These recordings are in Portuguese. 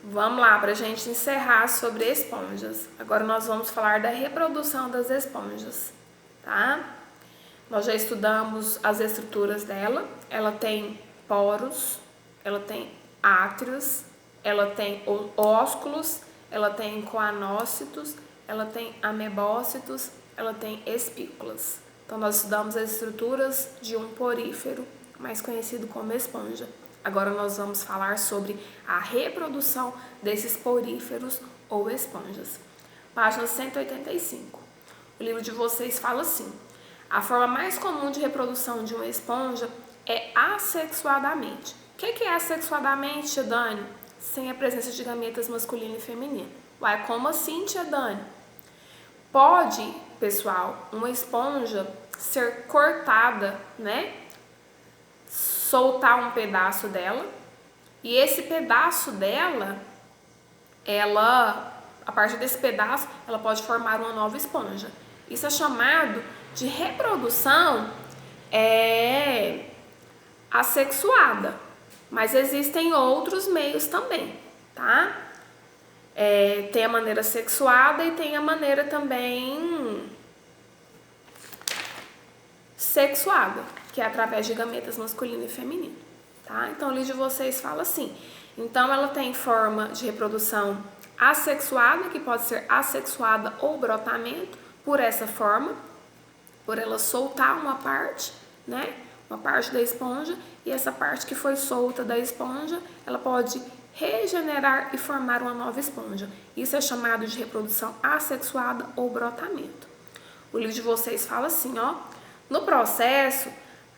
Vamos lá, para a gente encerrar sobre esponjas. Agora nós vamos falar da reprodução das esponjas, tá? Nós já estudamos as estruturas dela. Ela tem poros, ela tem átrios, ela tem ósculos, ela tem coanócitos, ela tem amebócitos, ela tem espículas. Então nós estudamos as estruturas de um porífero, mais conhecido como esponja. Agora nós vamos falar sobre a reprodução desses poríferos ou esponjas. Página 185. O livro de vocês fala assim: a forma mais comum de reprodução de uma esponja é assexuadamente. O que é assexuadamente, tia Dani? Sem a presença de gametas masculino e feminino. Uai, como assim, tia Dani? Pode, pessoal, uma esponja ser cortada, né? Soltar um pedaço dela, e esse pedaço dela, a partir desse pedaço, ela pode formar uma nova esponja. Isso é chamado de reprodução assexuada, mas existem outros meios também, tá? Tem a maneira sexuada e tem a maneira também sexuada, que é através de gametas masculino e feminino, tá? Então o livro de vocês fala assim: então ela tem forma de reprodução assexuada, que pode ser assexuada ou brotamento, por essa forma, por ela soltar uma parte, né? Uma parte da esponja, e essa parte que foi solta da esponja, ela pode regenerar e formar uma nova esponja. Isso é chamado de reprodução assexuada ou brotamento. O livro de vocês fala assim, ó: no processo,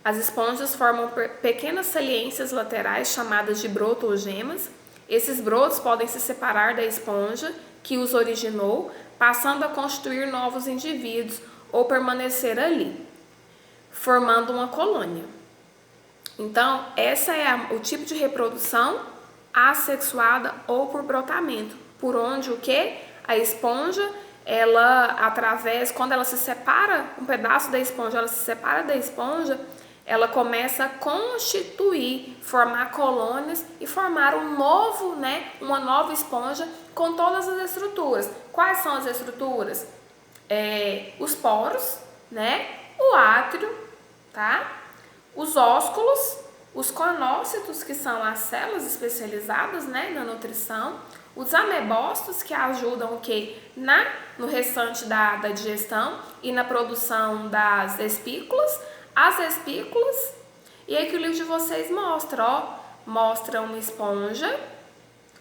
as esponjas formam pequenas saliências laterais chamadas de broto ou gemas. Esses brotos podem se separar da esponja que os originou, passando a constituir novos indivíduos ou permanecer ali, formando uma colônia. Então, essa é o tipo de reprodução assexuada ou por brotamento, por onde o que? A esponja, quando ela se separa, um pedaço da esponja, ela se separa da esponja, ela começa a constituir, formar colônias e formar uma nova esponja com todas as estruturas. Quais são as estruturas? Os poros, né? O átrio, tá? Os ósculos, os conócitos, que são as células especializadas, né, na nutrição, os amebócitos, que ajudam o quê? No restante da digestão e na produção das espículas, as espículas, e aí que o livro de vocês mostra, ó, mostra uma esponja,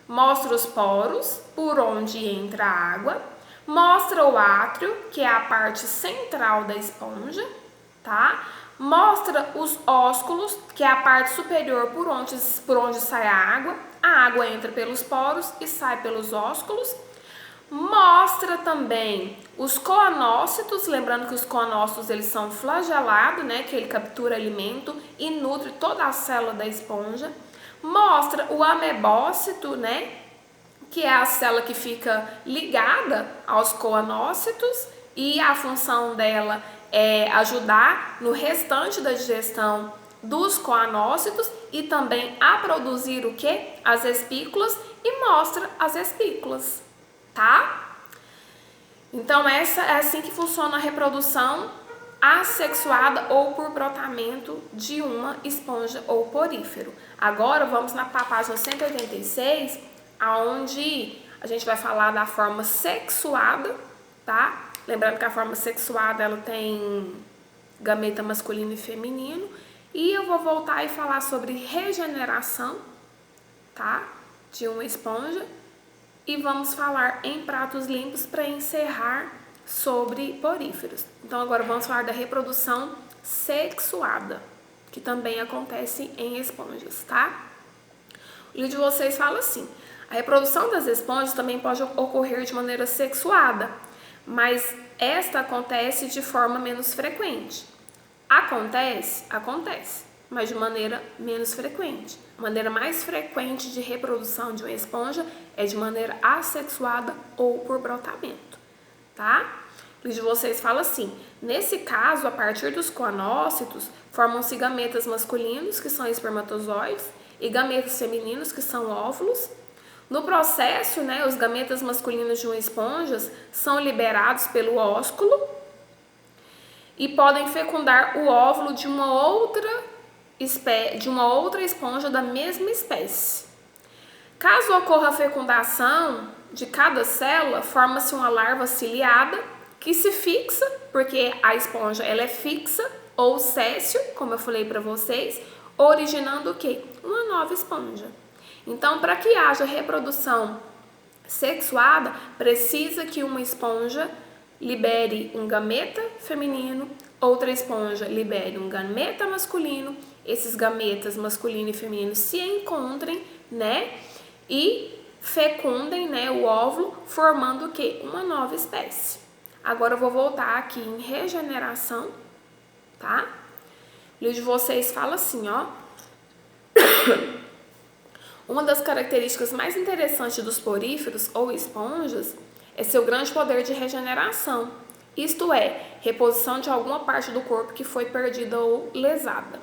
mostra os poros, por onde entra a água, mostra o átrio, que é a parte central da esponja, tá? Mostra os ósculos, que é a parte superior por onde sai a água entra pelos poros e sai pelos ósculos. Mostra também os coanócitos, lembrando que os coanócitos eles são flagelados, né, que ele captura alimento e nutre toda a célula da esponja. Mostra o amebócito, né, que é a célula que fica ligada aos coanócitos e a função dela é ajudar no restante da digestão dos coanócitos e também a produzir o que? As espículas, e mostra as espículas, tá? Então é assim que funciona a reprodução assexuada ou por brotamento de uma esponja ou porífero. Agora vamos na página 186, aonde a gente vai falar da forma sexuada, tá? Lembrando que a forma sexuada ela tem gameta masculino e feminino. E eu vou voltar e falar sobre regeneração, tá? De uma esponja. E vamos falar em pratos limpos para encerrar sobre poríferos. Então agora vamos falar da reprodução sexuada, que também acontece em esponjas, tá? O livro de vocês fala assim: a reprodução das esponjas também pode ocorrer de maneira sexuada, mas esta acontece de forma menos frequente. Acontece, mas de maneira menos frequente. A maneira mais frequente de reprodução de uma esponja é de maneira assexuada ou por brotamento, tá? O livro de vocês fala assim: nesse caso, a partir dos coanócitos, formam-se gametas masculinos, que são espermatozoides, e gametas femininos, que são óvulos. No processo, né, os gametas masculinos de uma esponja são liberados pelo ósculo e podem fecundar o óvulo de uma outra esponja da mesma espécie. Caso ocorra a fecundação de cada célula, forma-se uma larva ciliada que se fixa, porque a esponja ela é fixa, ou séssil, como eu falei para vocês, originando o quê? Uma nova esponja. Então, para que haja reprodução sexuada, precisa que uma esponja libere um gameta feminino, outra esponja libere um gameta masculino, esses gametas masculino e feminino se encontrem, né? E fecundem, né, o óvulo, formando o quê? Uma nova espécie. Agora eu vou voltar aqui em regeneração, tá? O livro de vocês fala assim, ó. Uma das características mais interessantes dos poríferos ou esponjas é seu grande poder de regeneração, isto é, reposição de alguma parte do corpo que foi perdida ou lesada.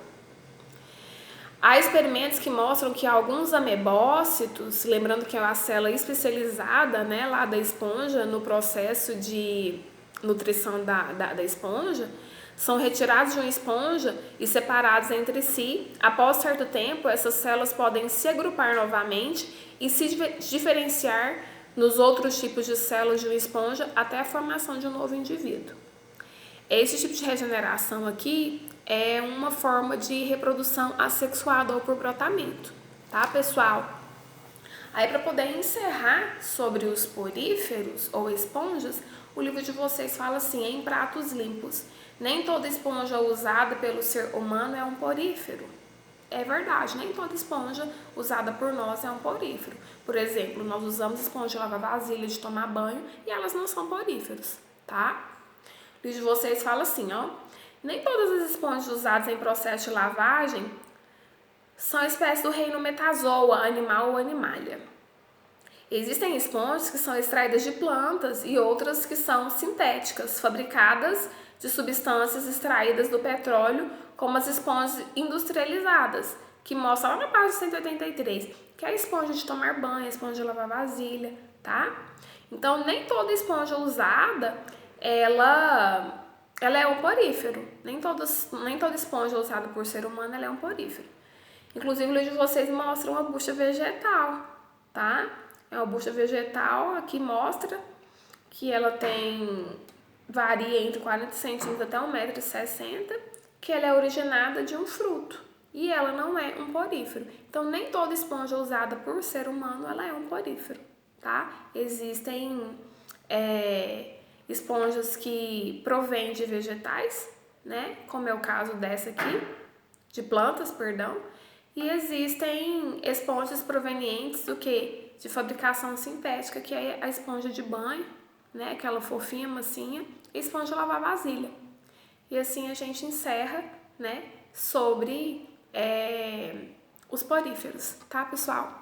Há experimentos que mostram que alguns amebócitos, lembrando que é a célula especializada, né, lá da esponja, no processo de nutrição da esponja, são retirados de uma esponja e separados entre si. Após certo tempo, essas células podem se agrupar novamente e se diferenciar nos outros tipos de células de uma esponja até a formação de um novo indivíduo. Esse tipo de regeneração aqui é uma forma de reprodução assexuada ou por brotamento, tá, pessoal? Aí, para poder encerrar sobre os poríferos ou esponjas, o livro de vocês fala assim, em pratos limpos. Nem toda esponja usada pelo ser humano é um porífero. É verdade, nem toda esponja usada por nós é um porífero. Por exemplo, nós usamos esponja de lavar vasilha, de tomar banho, e elas não são poríferos, tá? O livro de vocês fala assim, ó. Nem todas as esponjas usadas em processo de lavagem são espécies do reino metazoa, animal ou animalia. Existem esponjas que são extraídas de plantas e outras que são sintéticas, fabricadas de substâncias extraídas do petróleo, como as esponjas industrializadas, que mostra lá na página 183, que é a esponja de tomar banho, a esponja de lavar vasilha, tá? Então, nem toda esponja usada, ela é um porífero. Nem toda esponja usada por ser humano, ela é um porífero. Inclusive, o livro de vocês mostra uma bucha vegetal, tá? É uma bucha vegetal, aqui mostra que ela varia entre 40 centímetros até 1,60 m, que ela é originada de um fruto. E ela não é um porífero. Então, nem toda esponja usada por ser humano, ela é um porífero, tá? Existem esponjas que provêm de vegetais, né? Como é o caso dessa aqui, de plantas, perdão. E existem esponjas provenientes do quê? De fabricação sintética, que é a esponja de banho, né? Aquela fofinha, massinha, e esponja de lavar vasilha. E assim a gente encerra, né? Sobre os poríferos, tá, pessoal?